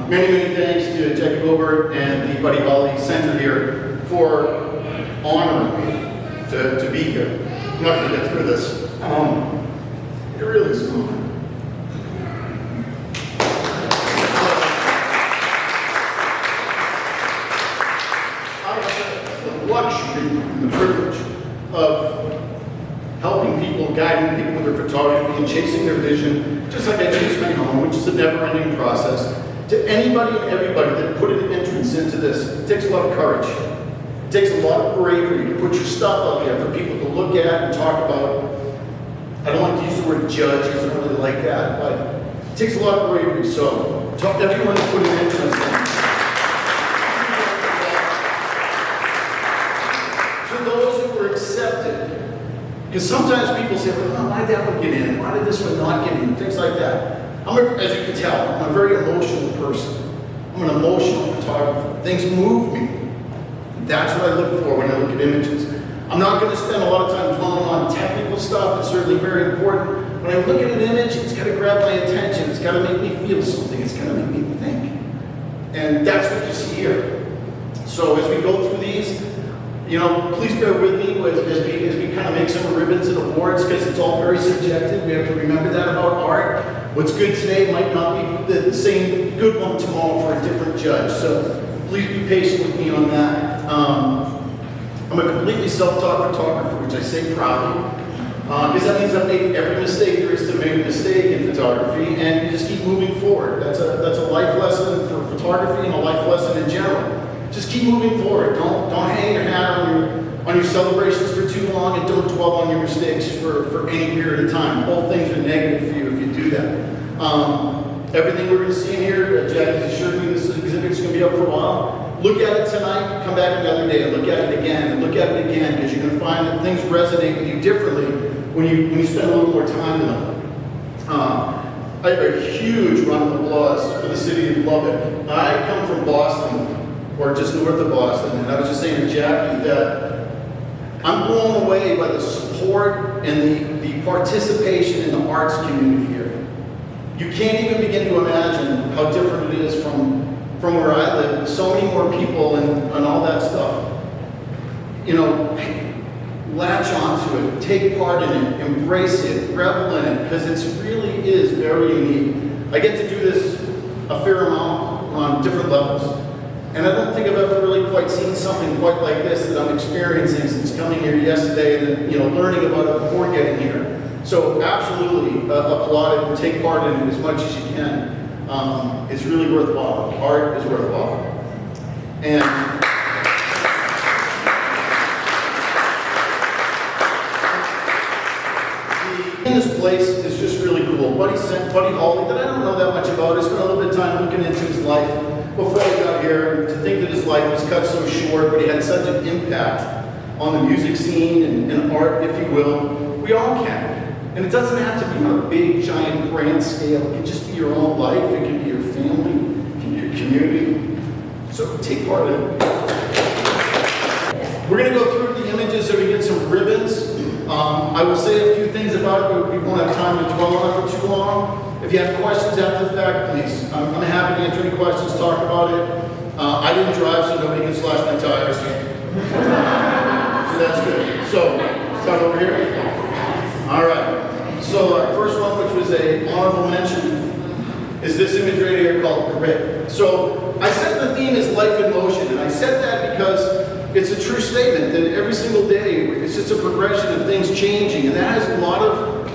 Many thanks to Jackie Gilbert and the Buddy Holly Center here for honoring me to be here. I'm not going to get through this. It really is an honor. I have the luxury and the privilege of helping people, guiding people with their photography and chasing their vision, just like I chase my own, which is a never-ending process. To anybody and everybody that put an entrance into this, it takes a lot of courage. It takes a lot of bravery to put your stuff out there for people to look at and talk about. I don't like to use the word judge because I don't really like that, but it takes a lot of bravery. So, to everyone that put an entrance in. To those who were accepted. Because sometimes people say, well, why did that one get in? Why did this one not get in? Things like that. As you can tell, I'm a very emotional person. I'm an emotional photographer. Things move me. That's what I look for when I look at images. I'm not going to spend a lot of time dwelling on technical stuff. It's certainly very important. When I look at an image, it's got to grab my attention. It's got to make me feel something. It's got to make me think. And that's what you see here. So as we go through these, please bear with me as we kind of make some ribbons and awards, because it's all very subjective. We have to remember that about art. What's good today might not be the same good one tomorrow for a different judge. So please be patient with me on that. I'm a completely self-taught photographer, which I say proudly, because that means I've made every mistake there is to make a mistake in photography, and you just keep moving forward. That's a life lesson for photography and a life lesson in general. Just keep moving forward. Don't hang your hat on your celebrations for too long, and don't dwell on your mistakes for any period of time. Both things are negative for you if you do that. Everything we're going to see in here, Jackie's assured me this exhibit is going to be up for a while. Look at it tonight, come back another day, and look at it again, and look at it again, because you're going to find that things resonate with you differently when you spend a little more time in them. I have a huge round of applause for the city of Lubbock. I come from Boston, or just north of Boston, and I was just saying to Jackie that I'm blown away by the support and the participation in the arts community here. You can't even begin to imagine how different it is from where I live. So many more people and all that stuff. Latch onto it, take part in it, embrace it, revel in it, because it really is very unique. I get to do this a fair amount on different levels. And I don't think I've ever really quite seen something quite like this that I'm experiencing since coming here yesterday and then, learning about it before getting here. So absolutely applaud it and take part in it as much as you can. It's really worthwhile. Art is worthwhile. And this place is just really cool. Buddy Holly, that I don't know that much about. I spent a little bit of time looking into his life before I got here. To think that his life was cut so short, but he had such an impact on the music scene and art, if you will. We all can. And it doesn't have to be on a big, giant, grand scale. It can just be your own life. It can be your family. It can be your community. So take part in it. We're going to go through the images so we get some ribbons. I will say a few things about it, but we won't have time to dwell on it for too long. If you have questions after the fact, please. I'm happy to answer any questions, talk about it. I didn't drive, so nobody can slash my tires. So that's good. So, start over here. All right. So first one, which was a honorable mention, is this image right here called Grit. So I said the theme is life in motion, and I said that because it's a true statement that every single day it's just a progression of things changing, and that has a lot of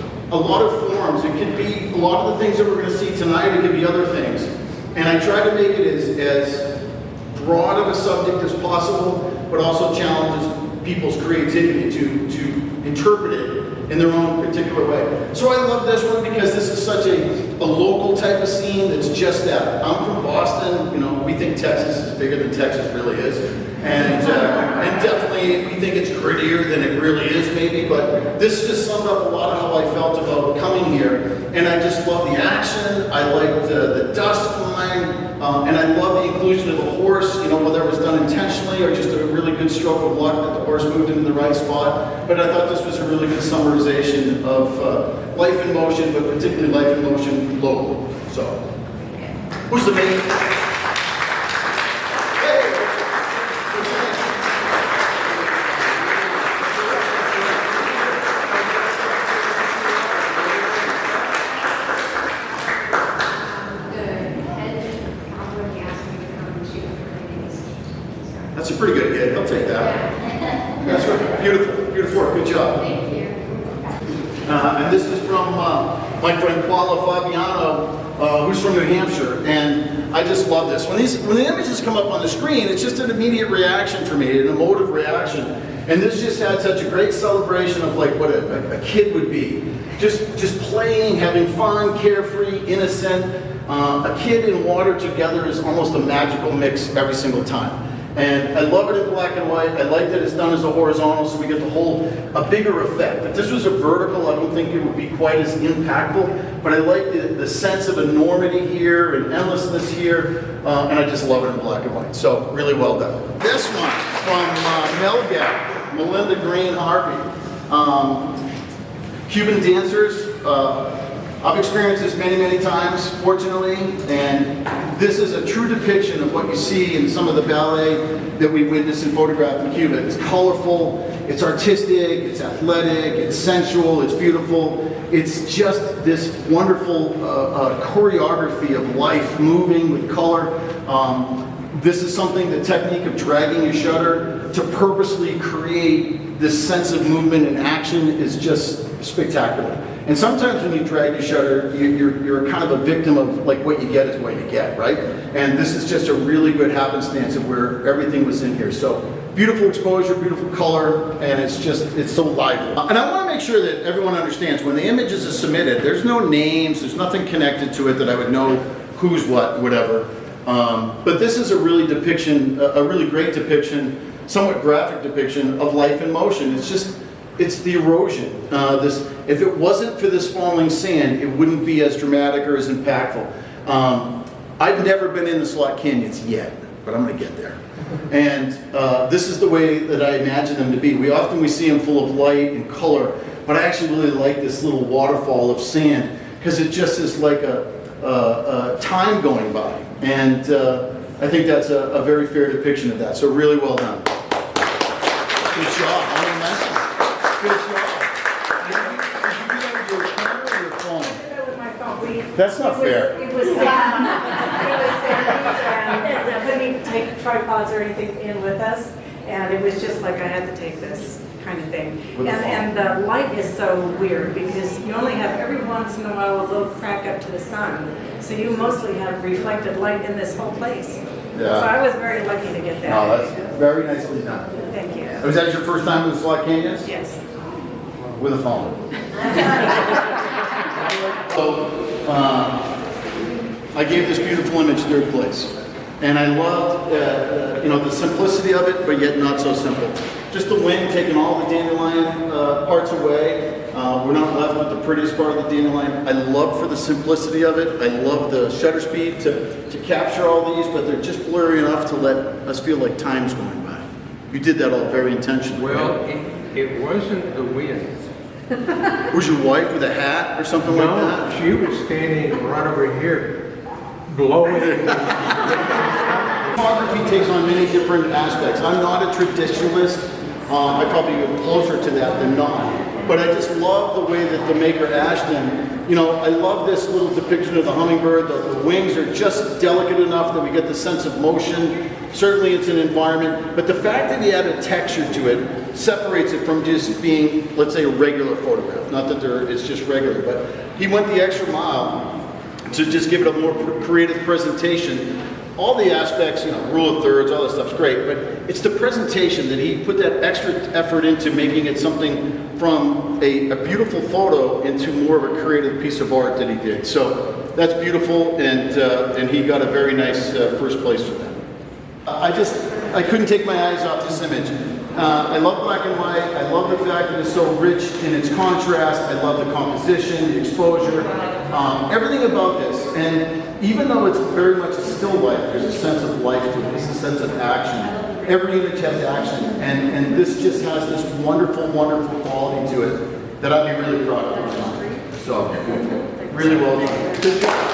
forms. It could be a lot of the things that we're going to see tonight. It could be other things, and I try to make it as broad of a subject as possible, but also challenges people's creativity to interpret it in their own particular way. So I love this one because this is such a local type of scene that's just that. I'm from Boston. We think Texas is bigger than Texas really is. And definitely we think it's grittier than it really is maybe, but this just summed up a lot of how I felt about coming here. And I just love the action, I liked the dust flying, and I love the inclusion of the horse, whether it was done intentionally or just a really good stroke of luck that the horse moved into the right spot. But I thought this was a really good summarization of life in motion, but particularly life in motion local. So, who's the main? a pretty good gig. I'll take that. That's right. Beautiful. Beautiful work. Good job. Thank you. And this is from my friend Paula Fabiano, who's from New Hampshire, and I just love this. When the images come up on the screen, it's just an immediate reaction for me, an emotive reaction. And this just had such a great celebration of like what a kid would be. Just playing, having fun, carefree, innocent. A kid and water together is almost a magical mix every single time. And I love it in black and white. I like that it's done as a horizontal so we get a bigger effect. If this was a vertical, I don't think it would be quite as impactful, but I like the sense of enormity here and endlessness here, and I just love it in black and white. So really well done. This one from Melgap, Melinda Green Harvey. Cuban dancers. I've experienced this many, many times, fortunately, and this is a true depiction of what you see in some of the ballet that we witness and photograph in Cuba. It's colorful, it's artistic, it's athletic, it's sensual, it's beautiful. It's just this wonderful choreography of life moving with color. This is something, the technique of dragging your shutter to purposely create this sense of movement and action is just spectacular. And sometimes when you drag your shutter, you're kind of a victim of like what you get is what you get, right? And this is just a really good happenstance of where everything was in here. So beautiful exposure, beautiful color, and it's so lively. And I want to make sure that everyone understands when the images are submitted, there's no names, there's nothing connected to it that I would know who's what, whatever. But this is a really great depiction, somewhat graphic depiction of life in motion. It's the erosion. If it wasn't for this falling sand, it wouldn't be as dramatic or as impactful. I've never been in the slot canyons yet, but I'm going to get there. And this is the way that I imagine them to be. We see them full of light and color, but I actually really like this little waterfall of sand because it just is like a time going by. And I think that's a very fair depiction of that. So really well done. Good job. Good job. Did you do that with your camera or your phone? I did it with my phone. That's not fair. It was sandy. And I couldn't even take tripods or anything in with us. And it was just like I had to take this kind of thing. And the light is so weird because you only have every once in a while a little crack up to the sun. So you mostly have reflected light in this whole place. Yeah. So I was very lucky to get that. Oh, that's very nicely done. Thank you. Was that your first time in the slot canyons? Yes. With a phone. So, I gave this beautiful image third place. And I loved the simplicity of it, but yet not so simple. Just the wind taking all the dandelion parts away. We're not left with the prettiest part of the dandelion. I love for the simplicity of it. I love the shutter speed to capture all these, but they're just blurry enough to let us feel like time's going by. You did that all very intentionally. Well, it wasn't the wind. Was your wife with a hat or something like that? No, she was standing right over here, blowing. Photography takes on many different aspects. I'm not a traditionalist. I probably get closer to that than not. But I just love the way that the maker Ashton, I love this little depiction of the hummingbird. The wings are just delicate enough that we get the sense of motion. Certainly it's an environment, but the fact that he added texture to it separates it from just being, let's say, a regular photograph. Not that it's just regular, but he went the extra mile to just give it a more creative presentation. All the aspects, rule of thirds, all that stuff's great, but it's the presentation that he put that extra effort into making it something from a beautiful photo into more of a creative piece of art that he did. So that's beautiful, and he got a very nice first place for that. I couldn't take my eyes off this image. I love black and white. I love the fact that it's so rich in its contrast. I love the composition, the exposure, everything about this. And even though it's very much a still life, there's a sense of life to it. There's a sense of action. Every image has action. And this just has this wonderful, wonderful quality to it that I'd be really proud of. So, really well done. Good job.